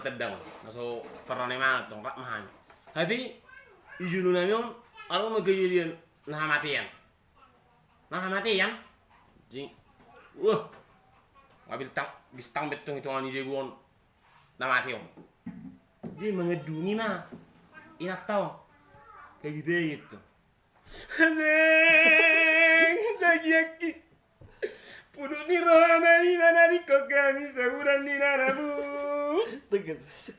tedang naso perone mana tong rak mahan habi ijulu namion alo magayilian nah matian jing wah ngabil tang bistang betong itu ani jegon nah mati om dia mengeduni mah inak tau kayak gitu Neng, dagiyaki. Puno ni rohana ni nanari ko kami saburan ni naramu. Tegas.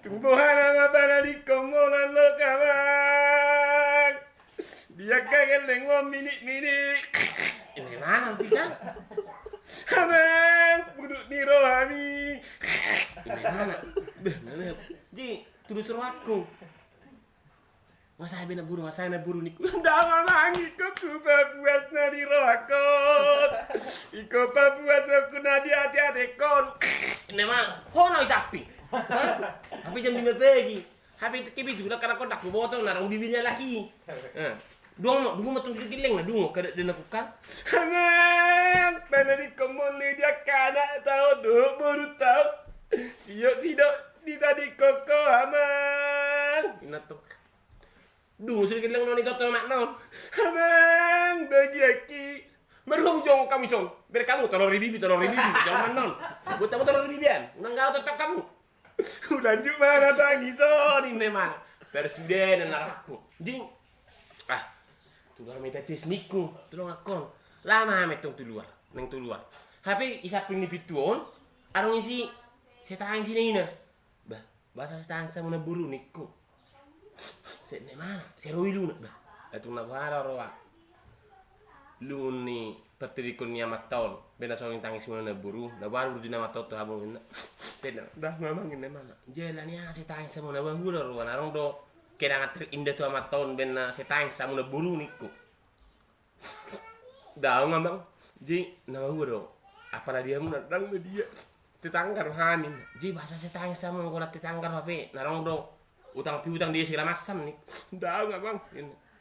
Tumbuhan ang panari ko molan lo kamang. Dia kagel lengom mini. Ini mana tidak? Hamang, puno ni rohani. Ini mana? Mana? Di tulis suruh aku. Masa na buru niku. Ndama mangi ko kubabuas na di rohakon. Iko babuas aku na di hati-hati kon. Ini mah, hono isapi. Tapi jam 5 pagi. Tapi kibi juga karena kon tak botol narong bibirnya lagi. Dungo matung gileng na dungo kada din aku kan. Hamang, panari komon dia kana tao do baru tao. Sido di tadi koko hamang. Inatok duh sedikit lang noni toto mak non hamang bagi aki merum jong kami song ber kamu tolong ribi jangan non buat kamu tolong ribian nang gak tetap kamu udah cuma nata ngison ini mana presiden dan aku jing tular minta cis niku tolong akon lama metong tuluar neng tuluar tapi isak ping pituon arung isi setang sini ina bah bahasa setang sama buru niku Sene mana? Seru ilu nak bah. Atung nak bara roa. Lu ni pertirikun ni amat tahun. Bena song tangis mana buru. Da baru di nama toto habong ina. Sene dah mamang ini mana? Jalan ni si tangis sama na buru roa narong do. Kira ngat indah tu amat tahun bena si tangis sama na buru niku. Dah mamang. Ji nama buru. Apa dia mun datang dia. Tetanggar hanin. Ji bahasa si tangis sama ngolat tetanggar apa? Narong do. Utang piutang dia segala macam nih. Dah enggak bang.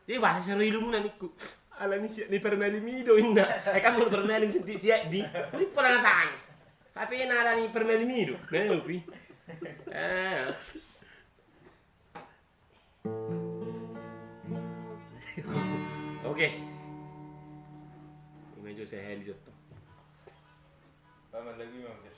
Jadi bahasa seru ilmu niku. Ala ni siap ni pernah limido inna. Kamu pernah lim senti siap di. Ini pernah tangis. Tapi nada ni pernah limido. Nah, upi. Oke. Ini meja saya heli jatuh. Paman lagi mam.